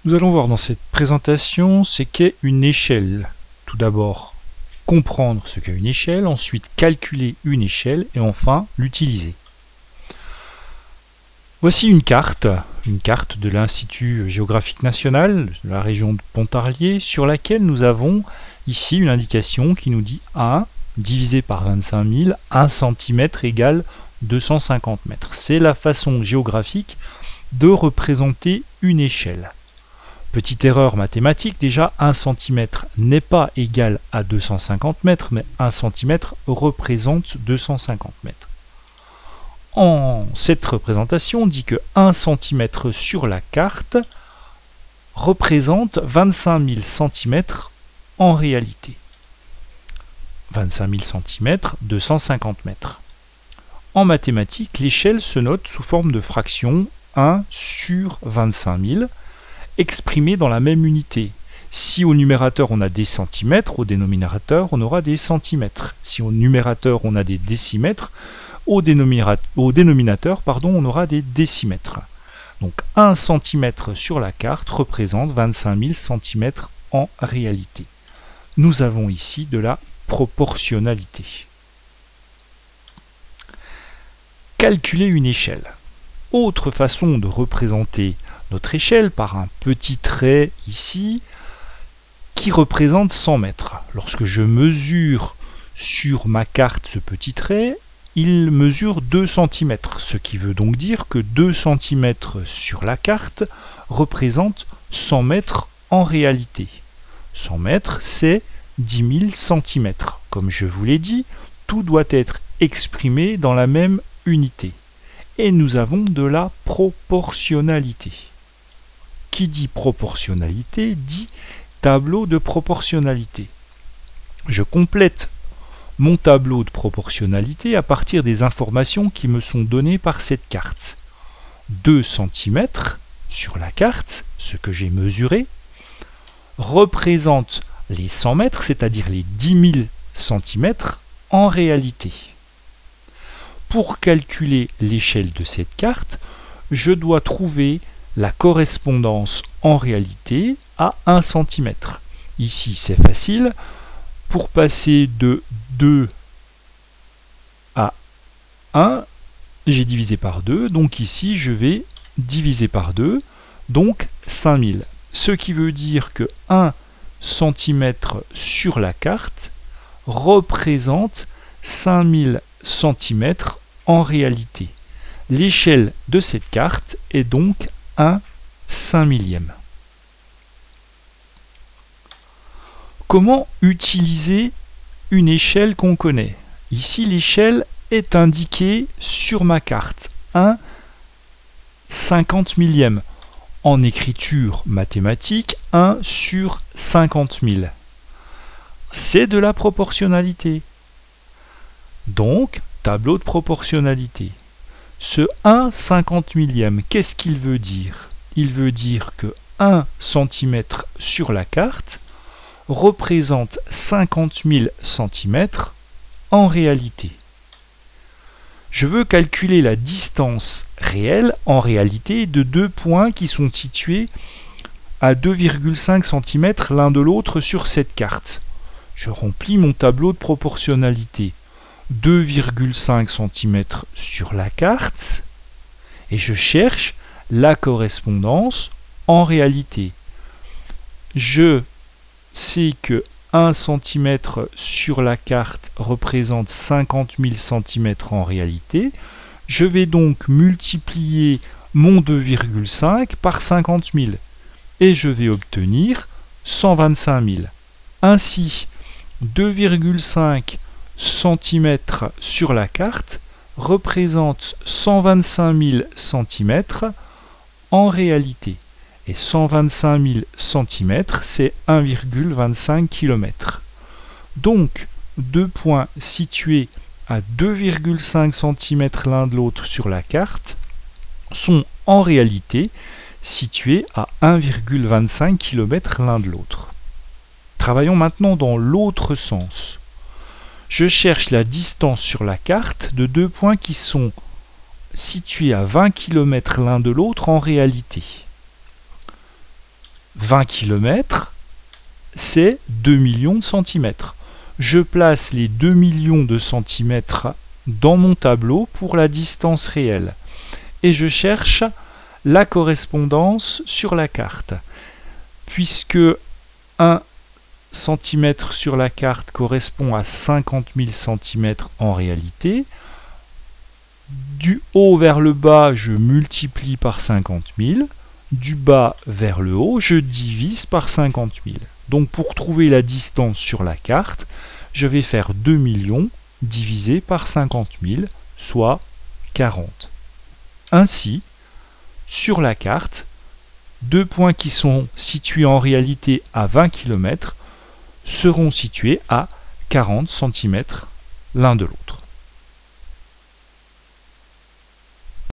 Nous allons voir dans cette présentation ce qu'est une échelle. Tout d'abord, comprendre ce qu'est une échelle, ensuite calculer une échelle et enfin l'utiliser. Voici une carte de l'Institut géographique national de la région de Pontarlier sur laquelle nous avons ici une indication qui nous dit 1 divisé par 25 000, 1 cm égale 250 mètres. C'est la façon géographique de représenter une échelle. Petite erreur mathématique, déjà 1 cm n'est pas égal à 250 mètres, mais 1 cm représente 250 mètres. Cette représentation dit que 1 cm sur la carte représente 25 000 cm en réalité. 25 000 cm, 250 mètres. En mathématiques, l'échelle se note sous forme de fraction 1 sur 25 000, exprimée dans la même unité. Si au numérateur on a des centimètres, au dénominateur on aura des centimètres. Si au numérateur on a des décimètres, au dénominateur on aura des décimètres. Donc 1 cm sur la carte représente 25 000 cm en réalité. Nous avons ici de la proportionnalité. Calculer une échelle. Autre façon de représenter notre échelle par un petit trait ici qui représente 100 mètres. Lorsque je mesure sur ma carte ce petit trait, il mesure 2 cm, ce qui veut donc dire que 2 cm sur la carte représente 100 mètres en réalité. 100 mètres, c'est 10 000 cm. Comme je vous l'ai dit, tout doit être exprimé dans la même unité. Et nous avons de la proportionnalité. Qui dit proportionnalité dit tableau de proportionnalité. Je complète mon tableau de proportionnalité à partir des informations qui me sont données par cette carte. 2 cm sur la carte, ce que j'ai mesuré, représente les 100 mètres, c'est-à-dire les 10 000 cm en réalité. Pour calculer l'échelle de cette carte, je dois trouver la correspondance en réalité à 1 cm. Ici, c'est facile. Pour passer de 2 à 1, j'ai divisé par 2. Donc ici, je vais diviser par 2, donc 5000. Ce qui veut dire que 1 cm sur la carte représente 5000 cm en réalité. L'échelle de cette carte est donc 1 5/1000. Comment utiliser une échelle qu'on connaît? Ici, l'échelle est indiquée sur ma carte. 1 50/1000. En écriture mathématique, 1 sur 50 000. C'est de la proportionnalité. Donc, tableau de proportionnalité. Ce 1 50/1000, qu'est-ce qu'il veut dire? Il veut dire que 1 cm sur la carte représente 50 000 cm en réalité. Je veux calculer la distance réelle en réalité de deux points qui sont situés à 2,5 cm l'un de l'autre sur cette carte. Je remplis mon tableau de proportionnalité. 2,5 cm sur la carte et je cherche la correspondance en réalité. Je sais que 1 cm sur la carte représente 50 000 cm en réalité. Je vais donc multiplier mon 2,5 par 50 000 et je vais obtenir 125 000. Ainsi, 2,5 cm sur la carte représente 125 000 cm en réalité. Et 125 000 cm, c'est 1,25 km. Donc, deux points situés à 2,5 cm l'un de l'autre sur la carte sont en réalité situés à 1,25 km l'un de l'autre. Travaillons maintenant dans l'autre sens. Je cherche la distance sur la carte de deux points qui sont situés à 20 km l'un de l'autre en réalité. 20 km, c'est 2 millions de centimètres. Je place les 2 millions de centimètres dans mon tableau pour la distance réelle. Et je cherche la correspondance sur la carte. Puisque 1 cm sur la carte correspond à 50 000 cm en réalité, du haut vers le bas, je multiplie par 50 000. Du bas vers le haut, je divise par 50 000. Donc pour trouver la distance sur la carte, je vais faire 2 millions divisé par 50 000, soit 40. Ainsi, sur la carte, deux points qui sont situés en réalité à 20 km seront situés à 40 cm l'un de l'autre.